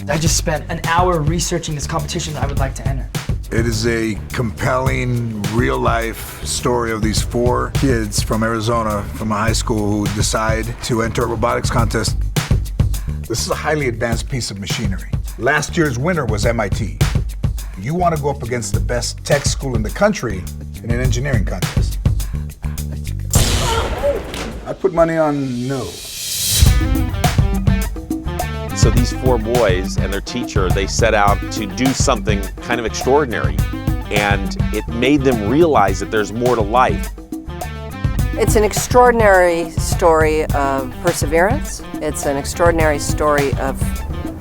I just spent an hour researching this competition that I would like to enter. It is a compelling, real-life story of these 4 kids from Arizona, from a high school, who decide to enter a robotics contest. This is a highly advanced piece of machinery. Last year's winner was MIT. You want to go up against the best tech school in the country in an engineering contest. I put money on no. So these 4 boys and their teacher, they set out to do something kind of extraordinary. And it made them realize that there's more to life. It's an extraordinary story of perseverance. It's an extraordinary story of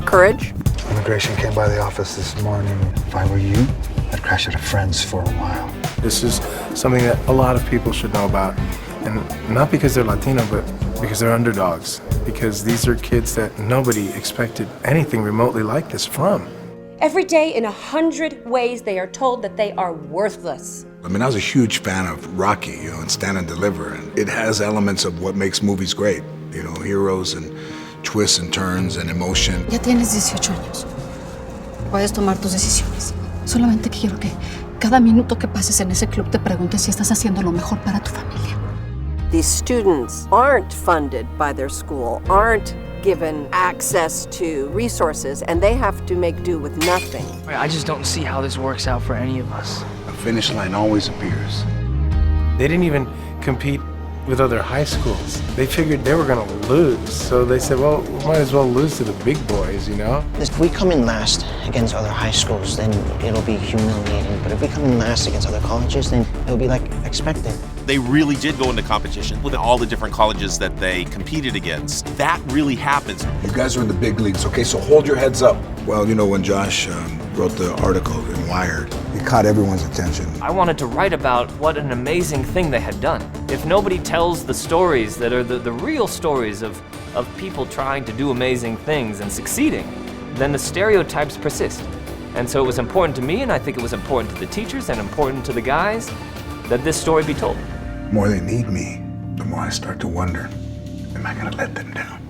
courage. Immigration came by the office this morning. If I were you, I'd crash at a friend's for a while. This is something that a lot of people should know about. And not because they're Latino, but because they're underdogs. Because these are kids that nobody expected anything remotely like this from. Every day in 100 ways they are told that they are worthless. I mean, I was a huge fan of Rocky, and Stand and Deliver. And it has elements of what makes movies great. Heroes and twists and turns and emotion. Ya tienes 18 años. Puedes tomar tus decisiones. Solamente quiero que cada minuto que pases en ese club te preguntes si estás haciendo lo mejor para tu familia. These students aren't funded by their school, aren't given access to resources, and they have to make do with nothing. I just don't see how this works out for any of us. A finish line always appears. They didn't even compete with other high schools. They figured they were gonna lose, so they said, well, we might as well lose to the big boys, If we come in last against other high schools, then it'll be humiliating. But if we come in last against other colleges, then it'll be like expected. They really did go into competition with all the different colleges that they competed against. That really happens. You guys are in the big leagues, okay? So hold your heads up. Well, when Josh wrote the article in Wired, it caught everyone's attention. I wanted to write about what an amazing thing they had done. If nobody tells the stories that are the real stories of people trying to do amazing things and succeeding, then the stereotypes persist. And so it was important to me, and I think it was important to the teachers and important to the guys, that this story be told. The more they need me, the more I start to wonder, am I gonna let them down?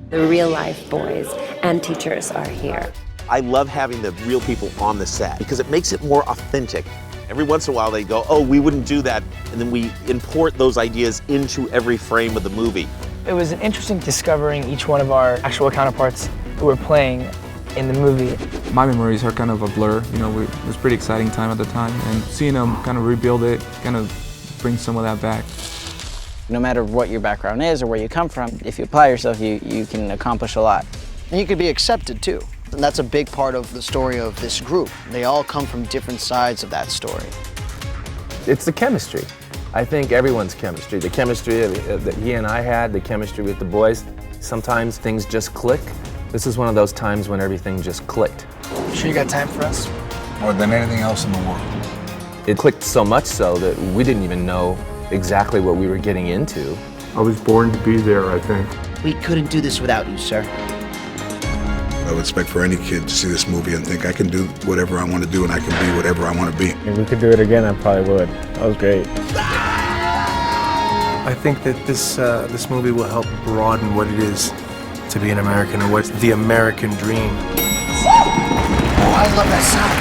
The real life boys and teachers are here. I love having the real people on the set because it makes it more authentic. Every once in a while they go, oh, we wouldn't do that. And then we import those ideas into every frame of the movie. It was interesting discovering each one of our actual counterparts who were playing in the movie. My memories are kind of a blur. It was a pretty exciting time at the time, and seeing them kind of rebuild it, kind of bring some of that back. No matter what your background is or where you come from, if you apply yourself, you can accomplish a lot. And you could be accepted too. And that's a big part of the story of this group. They all come from different sides of that story. It's the chemistry. I think everyone's chemistry. The chemistry that he and I had, the chemistry with the boys. Sometimes things just click. This is one of those times when everything just clicked. Sure you got time for us? More than anything else in the world. It clicked so much so that we didn't even know exactly what we were getting into. I was born to be there, I think. We couldn't do this without you, sir. I would expect for any kid to see this movie and think I can do whatever I want to do and I can be whatever I want to be. If we could do it again, I probably would. That was great. I think that this movie will help broaden what it is to be an American and what's the American dream. Oh, I love that sound.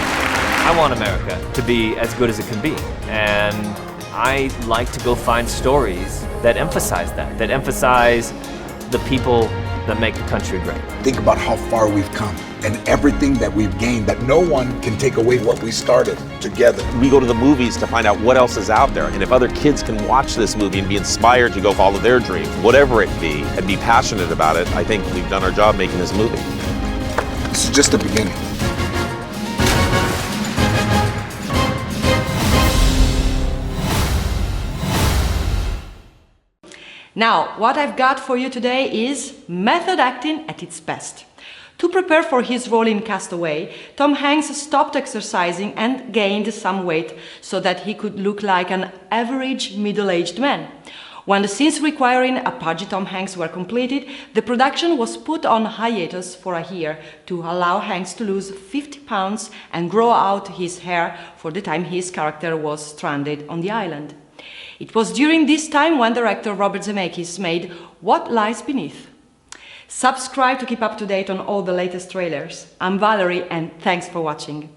I want America to be as good as it can be. And I like to go find stories that emphasize that emphasize the people that make the country great. Think about how far we've come and everything that we've gained, that no one can take away what we started together. We go to the movies to find out what else is out there. And if other kids can watch this movie and be inspired to go follow their dream, whatever it be, and be passionate about it, I think we've done our job making this movie. This is just the beginning. Now, what I've got for you today is method acting at its best. To prepare for his role in Castaway, Tom Hanks stopped exercising and gained some weight so that he could look like an average middle-aged man. When the scenes requiring a pudgy Tom Hanks were completed, the production was put on hiatus for a year to allow Hanks to lose 50 pounds and grow out his hair for the time his character was stranded on the island. It was during this time when director Robert Zemeckis made What Lies Beneath. Subscribe to keep up to date on all the latest trailers. I'm Valerie, and thanks for watching.